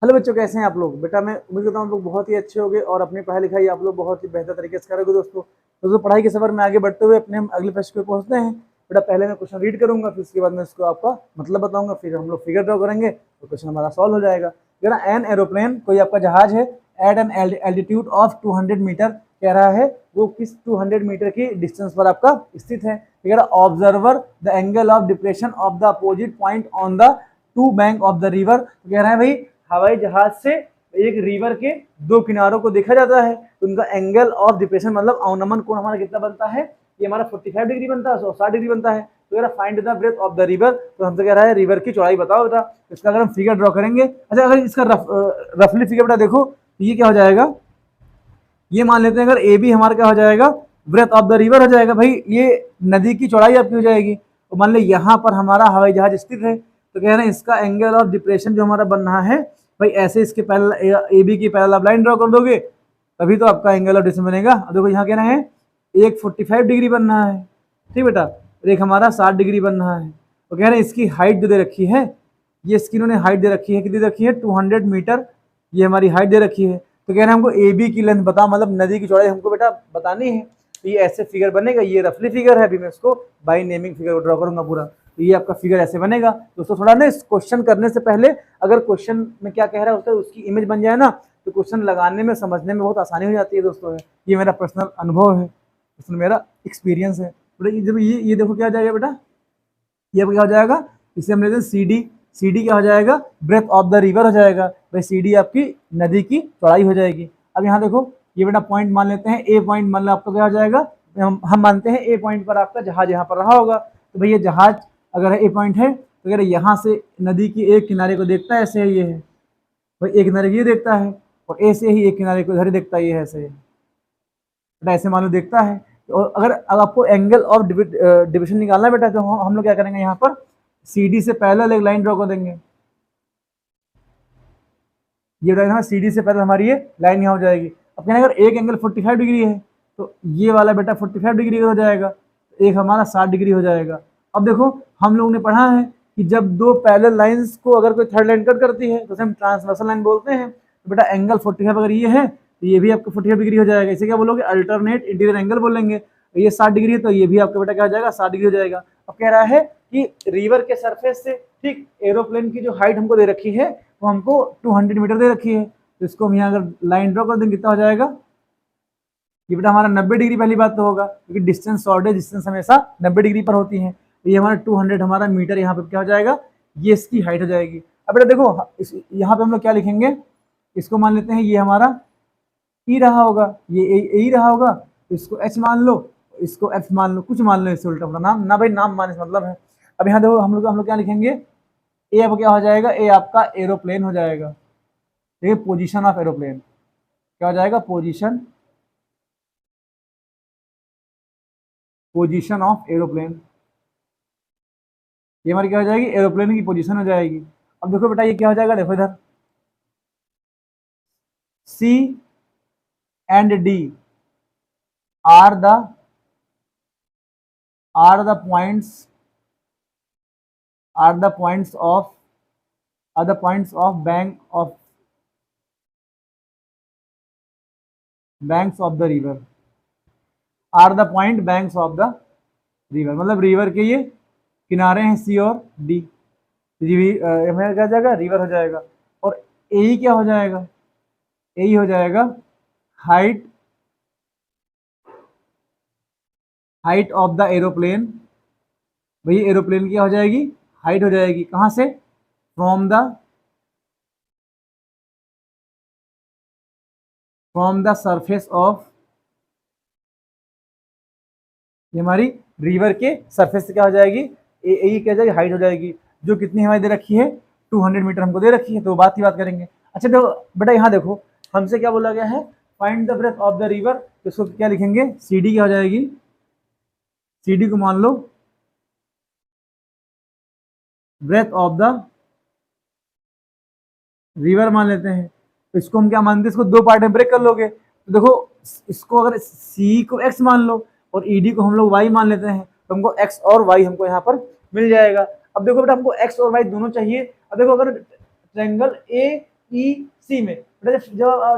Hello बच्चों, कैसे हैं आप लोग। बेटा मैं उम्मीद करता हूँ आप लोग बहुत ही अच्छे होंगे और अपनी पढ़ाई लिखाई आप लोग बहुत ही बेहतर तरीके से करोगे। दोस्तों पढ़ाई के सफर में आगे बढ़ते हुए अपने हम अगले प्रश्न पे पहुंचते हैं। बेटा पहले मैं क्वेश्चन रीड करूंगा, फिर उसके बाद मैं इसको आपका मतलब बताऊंगा, फिर हम लोग फिगर ड्रॉ करेंगे तो क्वेश्चन हमारा सॉल्व हो जाएगा। बेटा एन एरोप्लेन, कोई आपका जहाज है, at an altitude of 200 metre कह रहा है वो किस 200 मीटर की डिस्टेंस पर आपका स्थित है। Observer the angle of depression of the opposite point on the two bank of the river. तो कह रहा है भाई हवाई जहाज से एक रिवर के दो किनारों को देखा जाता है तो उनका एंगल ऑफ डिप्रेशन मतलब अवनमन कोण हमारा कितना बनता है, ये हमारा 45 डिग्री बनता है, 60 डिग्री बनता है। तो कह रहा find the breadth of the river, तो हमसे कह रहा है रिवर की चौड़ाई बताओ बेटा। इसका अगर हम फिगर ड्रॉ करेंगे, अच्छा अगर इसका रफली फिगर बेटा देखो तो ये क्या हो जाएगा, ये मान लेते हैं अगर ए बी हमारा क्या हो जाएगा, ब्रेथ ऑफ द रिवर हो जाएगा। भाई ये नदी की चौड़ाई आपकी हो जाएगी। तो मान ली यहाँ पर हमारा हवाई जहाज स्थित है तो कह रहे हैं इसका एंगल ऑफ डिप्रेशन जो हमारा बन रहा है, भाई ऐसे इसके पैरेलल ए बी की पैरेलल आप लाइन ड्रॉ कर दोगे तभी तो आपका एंगल ऑफ डिप्रेशन बनेगा। अब देखो यहाँ कह रहे हैं एक 45 डिग्री बन रहा है, ठीक बेटा, एक हमारा 60 डिग्री बन रहा है। तो कह रहे हैं इसकी हाइट जो दे रखी है, ये इसकी इन्होंने हाइट दे रखी है, कितनी दे रखी है 200 मीटर, ये हमारी हाइट दे रखी है। तो कह रहे हैं हमको ए बी की लेंथ बता, मतलब नदी की चौड़ाई हमको बेटा बतानी है। तो ये ऐसे फिगर बनेगा, ये रफली फिगर है, अभी मैं इसको बाई नेमिंग फिगर ड्रॉ करूंगा पूरा। तो ये आपका फिगर ऐसे बनेगा। दोस्तों थोड़ा ना इस क्वेश्चन करने से पहले अगर क्वेश्चन में क्या कह रहा है उसकी इमेज बन जाए ना तो क्वेश्चन लगाने में समझने में बहुत आसानी हो जाती है। दोस्तों ये मेरा पर्सनल अनुभव है, इसमें मेरा एक्सपीरियंस है। बेटा जब ये देखो क्या हो जाएगा बेटा, ये क्या हो जाएगा, इसे हम लेते हैं सी डी। सी डी क्या हो जाएगा, ब्रेथ ऑफ द रिवर हो जाएगा। भाई सी डी आपकी नदी की चौड़ाई हो जाएगी। अब यहाँ देखो ये बेटा पॉइंट मान लेते हैं, ए पॉइंट मान लो आपका क्या हो जाएगा, हम मानते हैं ए पॉइंट पर आपका जहाज यहाँ पर रहा होगा। तो भैया जहाज अगर ए पॉइंट है तो अगर यहाँ से नदी की एक किनारे को देखता है, ऐसे ये है भाई, एक किनारे को ये देखता है और ए से ही एक किनारे को इधर ही देखता है, ये ऐसे बेटा ऐसे मान लो देखता है। और अगर आपको एंगल ऑफ डिविजन निकालना है बेटा तो हम लोग क्या करेंगे, यहाँ पर सी डी से पहले एक लाइन ड्रॉ कर देंगे। ये बेटा सी डी से पहले हमारी ये लाइन यहाँ हो जाएगी। अब कहना अगर एक एंगल 45 डिग्री है तो ये वाला बेटा 45 डिग्री हो जाएगा, एक हमारा 60 डिग्री हो जाएगा। अब देखो हम लोगों ने पढ़ा है कि जब दो पैरेलल लाइंस को अगर कोई थर्ड लाइन कट करती है तो उसे हम ट्रांसवर्सल लाइन बोलते हैं। तो बेटा एंगल 45 अगर ये है तो ये भी आपका 45 डिग्री हो जाएगा। इसे क्या बोलोगे, अल्टरनेट इंटीरियर एंगल बोलेंगे। ये 60 डिग्री है तो ये भी आपका बेटा क्या हो जाएगा, 60 डिग्री हो जाएगा। अब कह रहा है कि रिवर के सरफेस से ठीक एरोप्लेन की जो हाइट हमको दे रखी है वो हमको 200 मीटर दे रखी है। तो इसको हम यहाँ अगर लाइन ड्रॉ कर देंगे कितना हो जाएगा, ये बेटा हमारा 90 डिग्री पहली बात तो होगा क्योंकि डिस्टेंस शॉर्टेज डिस्टेंस हमेशा 90 डिग्री पर होती है। तो ये हमारा 200 हमारा मीटर यहाँ पे क्या हो जाएगा, ये इसकी हाइट हो जाएगी। अब बेटा देखो यहाँ पे हम लोग क्या लिखेंगे, इसको मान लेते हैं ये हमारा ई रहा होगा, ये ए रहा होगा, तो इसको एच मान लो, इसको एफ मान लो, कुछ मान लो, इससे उल्टा अपना नाम ना भाई, नाम मानने से मतलब है। अब यहाँ देखो हम लोग क्या लिखेंगे, ए अब क्या हो जाएगा, ए आपका एरोप्लेन हो जाएगा। देखिए पोजीशन ऑफ एरोप्लेन क्या हो जाएगा, पोजीशन ऑफ एरोप्लेन, ये हमारी क्या हो जाएगी, एरोप्लेन की पोजीशन हो जाएगी। अब देखो बेटा ये क्या हो जाएगा, देखो इधर C and D are the points of banks of the river, are the point banks of the river, मतलब रिवर के ये किनारे हैं सी और डी। हमें क्या जाएगा, रिवर हो जाएगा। और ए क्या हो जाएगा, ए हो जाएगा हाइट ऑफ द एरोप्लेन। भैया एरोप्लेन क्या हो जाएगी, हाइट हो जाएगी, कहाँ से, फ्रॉम द सरफेस ऑफ, ये हमारी रिवर के सरफेस से क्या हो जाएगी, ए क्या हो जाएगी, हाइट हो जाएगी, जो कितनी हमारी दे रखी है 200 मीटर हमको दे रखी है। तो बात ही बात करेंगे। अच्छा देखो बेटा यहाँ देखो हमसे क्या बोला गया है, find the breadth of the river, तो इसको क्या लिखेंगे, सी डी क्या हो जाएगी, सी डी को मान लो ब्रेथ ऑफ द रिवर मान लेते हैं। तो इसको हम क्या मानते हैं, इसको दो पार्ट में ब्रेक कर लोगे। तो देखो इसको अगर सी को एक्स मान लो और ई डी को हम लोग वाई मान लेते हैं तो हमको एक्स और वाई हमको यहाँ पर मिल जाएगा। अब देखो बेटा हमको एक्स और वाई दोनों चाहिए। अब देखो अगर ट्रायंगल ए ई सी में। बेटा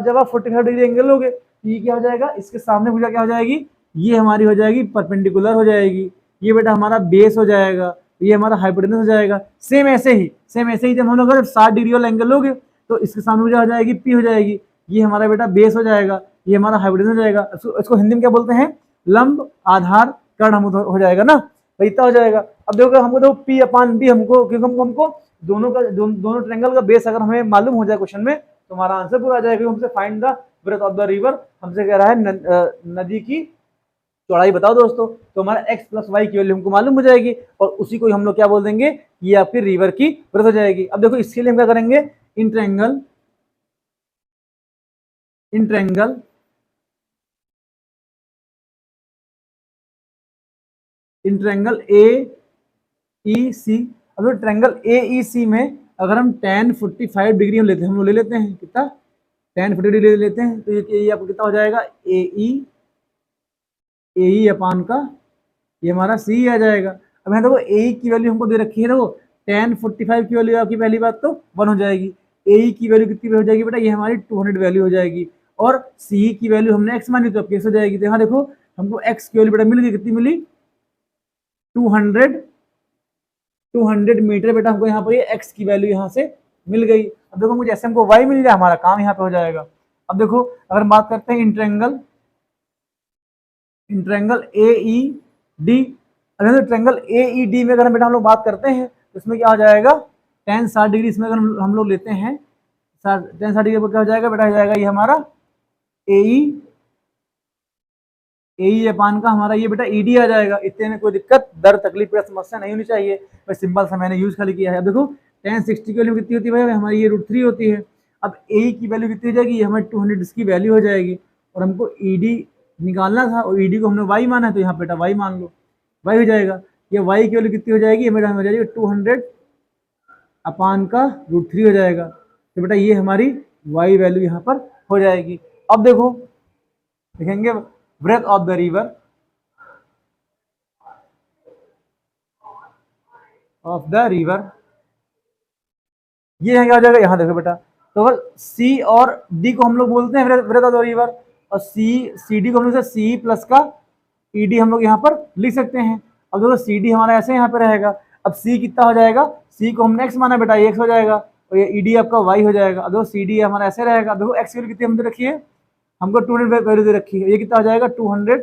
जब आप 45 डिग्री एंगल लोगे तो ये क्या हो जाएगा, इसके सामने भुजा क्या हो जाएगी, ये हमारी हो जाएगी परपेंडिकुलर हो जाएगी। ये बेटा हमारा बेस हो जाएगा, ये हमारा हाइपोटेनस हो जाएगा। सेम ऐसे ही जब हम लोग 60 डिग्री वाला एंगल लोगे तो इसके सामने भुजा हो जाएगी पी हो जाएगी। ये हमारा बेटा बेस हो जाएगा, ये हमारा हाइपोटेनस हो जाएगा। इसको हिंदी में क्या बोलते हैं, लंब आधार कर्ण हम हो जाएगा ना, तो इतना हो जाएगा। अब देखो हमको देखो पी अपान बी हमको, क्योंकि हमको दोनों ट्रायंगल का बेस अगर हमें मालूम हो जाए क्वेश्चन में तो हमारा आंसर पूरा आ जाएगा। हमसे find the breadth of the river, हमसे कह रहा है नदी की चौड़ाई बताओ दोस्तों, तो हमारा x प्लस वाई की वैल्यू हमको मालूम हो जाएगी और उसी को हम लोग क्या बोल देंगे, ये आपकी रिवर की ब्रेथ हो जाएगी। अब देखो इसके लिए हम क्या करेंगे, इन ट्रायंगल ए ई सी। अब ट्रायंगल ए ई सी में अगर हम tan 45 डिग्री हम लेते हैं, हम लोग ले लेते हैं कितना, tan 40 डिग्री लेते हैं, तो ये आपको कितना हो जाएगा, ए ई अपान का ये हमारा सी आ जाएगा। अब यहाँ देखो ए की वैल्यू हमको दे रखी है, देखो tan 45 की वैल्यू आपकी पहली बात तो 1 हो जाएगी। ए की वैल्यू कितनी हो जाएगी बेटा, ये हमारी 200 वैल्यू हो जाएगी और सी की वैल्यू हमने x मानी तो अब कैसे हो जाएगी, तो यहाँ देखो हमको x की वैल्यू बेटा मिल गई, कितनी मिली 200 मीटर बेटा हमको यहाँ पर ये x की वैल्यू यहाँ से मिल गई। अब देखो मुझे ऐसे हमको y मिल जाए, हमारा काम यहाँ पे हो जाएगा। अब देखो अगर बात करते हैं in triangle A E D, अगर ट्रायंगल ए ई डी में अगर बेटा हम लोग बात करते हैं तो इसमें क्या हो जाएगा, tan 60 डिग्री इसमें अगर हम लोग लेते हैं, tan 60 डिग्री पर क्या हो जाएगा बेटा, हो जाएगा ये हमारा ए ई अपान का हमारा ये बेटा ई डी आ जाएगा। इतने में कोई दिक्कत दर्द तकलीफ या समस्या नहीं होनी चाहिए, बस सिंपल सा मैंने यूज खाली किया है। अब देखो tan 60 की वैल्यू कितनी होती है भाई, हमारी ये √3 होती है। अब ए की वैल्यू कितनी हो जाएगी, ये हमारी 200 इसकी वैल्यू हो जाएगी और हमको ई डी निकालना था और ई डी को हमने वाई माना है तो यहाँ बेटा वाई मान लो, वाई हो जाएगा। ये वाई की वैल्यू कितनी हो जाएगी, मेरा हो जाएगी 200 अपान का √3 हो जाएगा। तो बेटा ये हमारी वाई वैल्यू यहाँ पर हो जाएगी। अब देखो देखेंगे ब्रेथ ऑफ द रिवर ये क्या हो जाएगा, यहाँ देखो बेटा, तो अगर सी और डी को हम लोग बोलते हैं ब्रेथ ऑफ द रिवर और सी डी को हम लोग सी प्लस का ई डी हम लोग यहाँ पर लिख सकते हैं। अब देखो सी डी हमारा ऐसे यहाँ पे रहेगा। अब सी कितना हो जाएगा, सी को हमने एक्स माना बेटा, ये एक्स हो जाएगा और ये ई डी आपका वाई हो जाएगा। अब देखो सी डी हमारा ऐसे रहेगा। देखो एक्स की वैल्यू कितनी हमने रखी है, हमको 200 वैल्यू दे रखी है, ये कितना हो जाएगा 200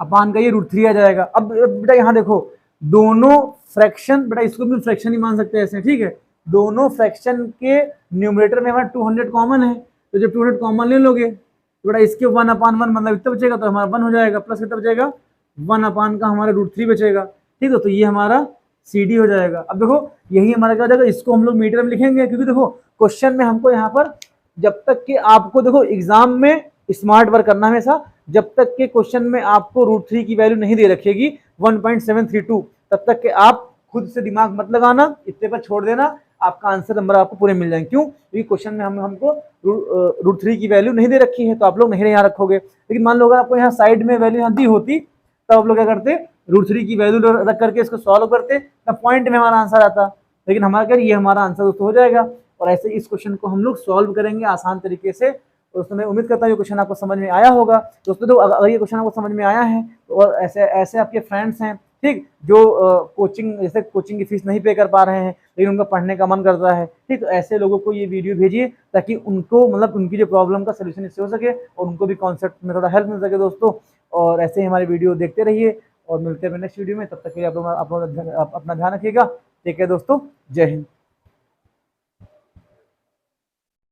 अपान का ये √3 आ जाएगा। अब बेटा यहाँ देखो दोनों फ्रैक्शन, बेटा इसको भी फ्रैक्शन ही मान सकते हैं ऐसे, ठीक है। दोनों फ्रैक्शन के न्यूमरेटर में हमारा 200 कॉमन है, तो जब 200 कॉमन ले लोगे तो बेटा इसके 1/1 मतलब इतना बचेगा, तो हमारा 1 हो जाएगा, प्लस कितना बचेगा 1 अपान का हमारा √3 बचेगा, ठीक है। तो ये हमारा सी डी हो जाएगा। अब देखो यही हमारा क्या हो जाएगा, इसको हम लोग मीटर में लिखेंगे, क्योंकि देखो क्वेश्चन में हमको यहाँ पर जब तक कि आपको देखो एग्जाम में स्मार्ट वर्क करना हमेशा, जब तक के क्वेश्चन में आपको √3 की वैल्यू नहीं दे रखेगी 1.732, तब तक के आप खुद से दिमाग मत लगाना, इतने पर छोड़ देना, आपका आंसर नंबर आपको पूरे मिल जाएंगे। क्यों, क्योंकि क्वेश्चन में हमको √3 की वैल्यू नहीं दे रखी है, तो आप लोग नहीं यहाँ रखोगे। लेकिन मान लो अगर आपको यहाँ साइड में वैल्यू यहाँ दी होती तब आप लोग क्या करते, √3 की वैल्यू रख करके इसको सॉल्व करते, तब पॉइंट में हमारा आंसर आता। लेकिन हमारा क्या, ये हमारा आंसर दोस्तों हो जाएगा। और ऐसे इस क्वेश्चन को हम लोग सॉल्व करेंगे आसान तरीके से। दोस्तों मैं उम्मीद करता हूँ ये क्वेश्चन आपको समझ में आया होगा। दोस्तों तो अगर ये क्वेश्चन आपको समझ में आया है तो और ऐसे आपके फ्रेंड्स हैं, ठीक, जो कोचिंग जैसे कोचिंग की फीस नहीं पे कर पा रहे हैं लेकिन उनका पढ़ने का मन करता है, ठीक, तो ऐसे लोगों को ये वीडियो भेजिए ताकि उनको मतलब उनकी जो प्रॉब्लम का सोल्यूशन इससे हो सके और उनको भी कॉन्सेप्ट में थोड़ा हेल्प मिल सके दोस्तों। और ऐसे ही हमारी वीडियो देखते रहिए और मिलते हैं नेक्स्ट वीडियो में। तब तक के लिए आप लोग अपना ध्यान रखिएगा। ठीक है दोस्तों, जय हिंद।